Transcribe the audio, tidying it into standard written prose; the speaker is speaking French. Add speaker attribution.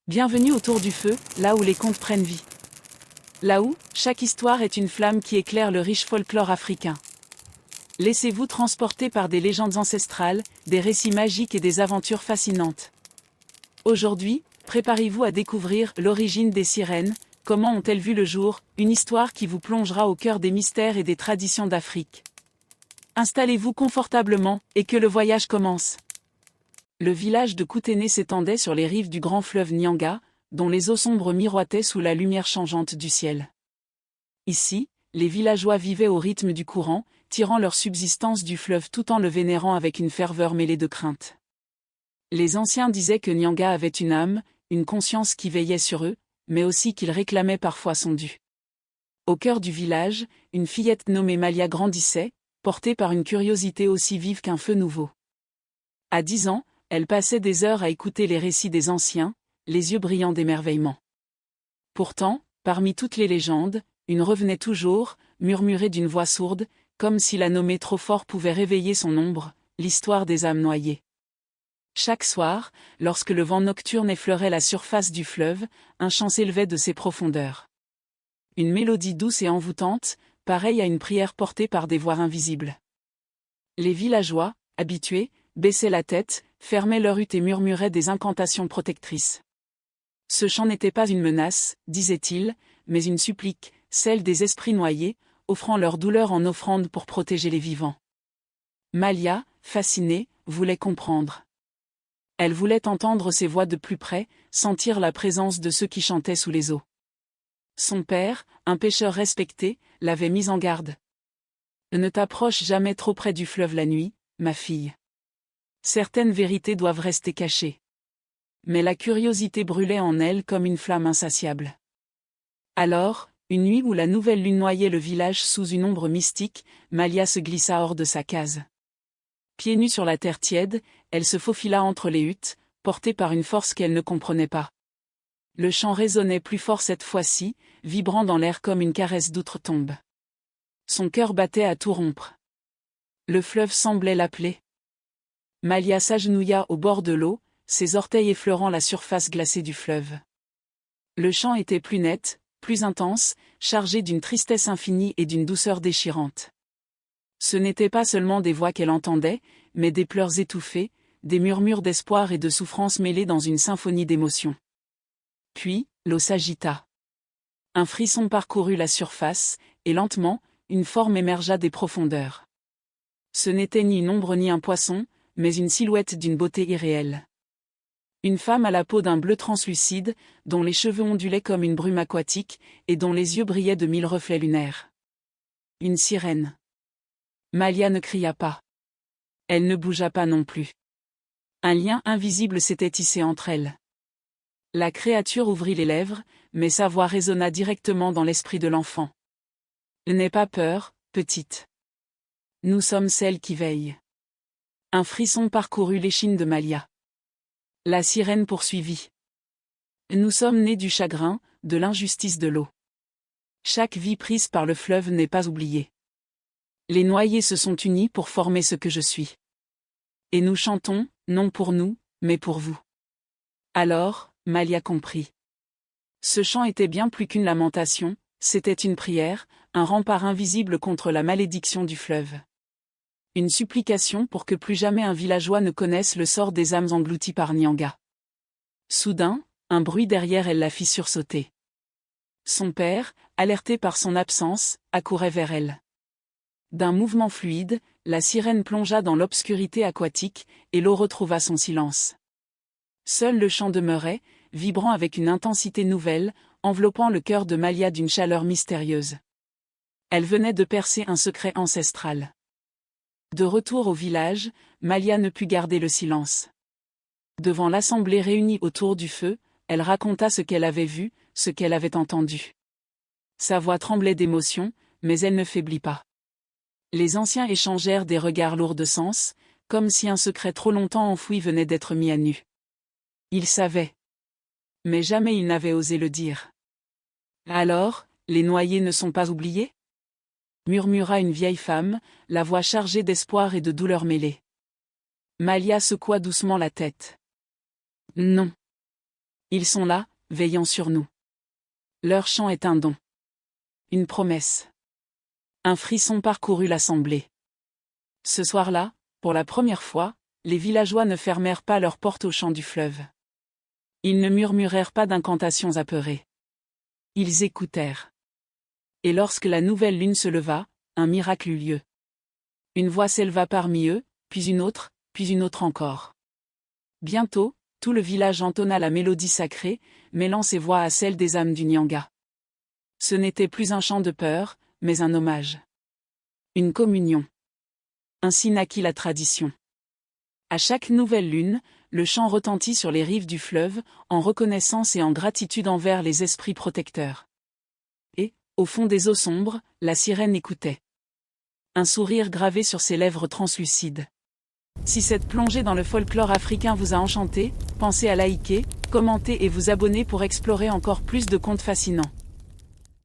Speaker 1: Bienvenue autour du feu, là où les contes prennent vie. Là où, chaque histoire est une flamme qui éclaire le riche folklore africain. Laissez-vous transporter par des légendes ancestrales, des récits magiques et des aventures fascinantes. Aujourd'hui, préparez-vous à découvrir l'origine des sirènes, comment ont-elles vu le jour, une histoire qui vous plongera au cœur des mystères et des traditions d'Afrique. Installez-vous confortablement, et que le voyage commence. Le village de Kouténé s'étendait sur les rives du grand fleuve Nyanga, dont les eaux sombres miroitaient sous la lumière changeante du ciel. Ici, les villageois vivaient au rythme du courant, tirant leur subsistance du fleuve tout en le vénérant avec une ferveur mêlée de crainte. Les anciens disaient que Nyanga avait une âme, une conscience qui veillait sur eux, mais aussi qu'il réclamait parfois son dû. Au cœur du village, une fillette nommée Malia grandissait, portée par une curiosité aussi vive qu'un feu nouveau. À 10 ans, elle passait des heures à écouter les récits des anciens, les yeux brillants d'émerveillement. Pourtant, parmi toutes les légendes, une revenait toujours, murmurée d'une voix sourde, comme si la nommer trop fort pouvait réveiller son ombre, l'histoire des âmes noyées. Chaque soir, lorsque le vent nocturne effleurait la surface du fleuve, un chant s'élevait de ses profondeurs. Une mélodie douce et envoûtante, pareille à une prière portée par des voix invisibles. Les villageois, habitués, baissaient la tête, fermaient leur hutte et murmuraient des incantations protectrices. Ce chant n'était pas une menace, disait-il, mais une supplique, celle des esprits noyés, offrant leur douleur en offrande pour protéger les vivants. Malia, fascinée, voulait comprendre. Elle voulait entendre ces voix de plus près, sentir la présence de ceux qui chantaient sous les eaux. Son père, un pêcheur respecté, l'avait mise en garde. Ne t'approche jamais trop près du fleuve la nuit, ma fille. Certaines vérités doivent rester cachées. Mais la curiosité brûlait en elle comme une flamme insatiable. Alors, une nuit où la nouvelle lune noyait le village sous une ombre mystique, Malia se glissa hors de sa case. Pieds nus sur la terre tiède, elle se faufila entre les huttes, portée par une force qu'elle ne comprenait pas. Le chant résonnait plus fort cette fois-ci, vibrant dans l'air comme une caresse d'outre-tombe. Son cœur battait à tout rompre. Le fleuve semblait l'appeler. Malia s'agenouilla au bord de l'eau, ses orteils effleurant la surface glacée du fleuve. Le chant était plus net, plus intense, chargé d'une tristesse infinie et d'une douceur déchirante. Ce n'étaient pas seulement des voix qu'elle entendait, mais des pleurs étouffés, des murmures d'espoir et de souffrance mêlés dans une symphonie d'émotions. Puis, l'eau s'agita. Un frisson parcourut la surface, et lentement, une forme émergea des profondeurs. Ce n'était ni une ombre ni un poisson, mais une silhouette d'une beauté irréelle. Une femme à la peau d'un bleu translucide, dont les cheveux ondulaient comme une brume aquatique, et dont les yeux brillaient de 1000 reflets lunaires. Une sirène. Malia ne cria pas. Elle ne bougea pas non plus. Un lien invisible s'était tissé entre elles. La créature ouvrit les lèvres, mais sa voix résonna directement dans l'esprit de l'enfant. N'aie pas peur, petite. Nous sommes celles qui veillent. Un frisson parcourut l'échine de Malia. La sirène poursuivit. Nous sommes nés du chagrin, de l'injustice de l'eau. Chaque vie prise par le fleuve n'est pas oubliée. Les noyés se sont unis pour former ce que je suis. Et nous chantons, non pour nous, mais pour vous. Alors, Malia comprit. Ce chant était bien plus qu'une lamentation, c'était une prière, un rempart invisible contre la malédiction du fleuve. Une supplication pour que plus jamais un villageois ne connaisse le sort des âmes englouties par Nyanga. Soudain, un bruit derrière elle la fit sursauter. Son père, alerté par son absence, accourait vers elle. D'un mouvement fluide, la sirène plongea dans l'obscurité aquatique, et l'eau retrouva son silence. Seul le chant demeurait, vibrant avec une intensité nouvelle, enveloppant le cœur de Malia d'une chaleur mystérieuse. Elle venait de percer un secret ancestral. De retour au village, Malia ne put garder le silence. Devant l'assemblée réunie autour du feu, elle raconta ce qu'elle avait vu, ce qu'elle avait entendu. Sa voix tremblait d'émotion, mais elle ne faiblit pas. Les anciens échangèrent des regards lourds de sens, comme si un secret trop longtemps enfoui venait d'être mis à nu. Ils savaient. Mais jamais ils n'avaient osé le dire. Alors, les noyés ne sont pas oubliés ? Murmura une vieille femme, la voix chargée d'espoir et de douleur mêlée. Malia secoua doucement la tête. Non. Ils sont là, veillant sur nous. Leur chant est un don. Une promesse. Un frisson parcourut l'assemblée. Ce soir-là, pour la première fois, les villageois ne fermèrent pas leurs portes au chant du fleuve. Ils ne murmurèrent pas d'incantations apeurées. Ils écoutèrent. Et lorsque la nouvelle lune se leva, un miracle eut lieu. Une voix s'éleva parmi eux, puis une autre encore. Bientôt, tout le village entonna la mélodie sacrée, mêlant ses voix à celles des âmes du Nyanga. Ce n'était plus un chant de peur, mais un hommage. Une communion. Ainsi naquit la tradition. À chaque nouvelle lune, le chant retentit sur les rives du fleuve, en reconnaissance et en gratitude envers les esprits protecteurs. Et, au fond des eaux sombres, la sirène écoutait. Un sourire gravé sur ses lèvres translucides. Si cette plongée dans le folklore africain vous a enchanté, pensez à liker, commenter et vous abonner pour explorer encore plus de contes fascinants.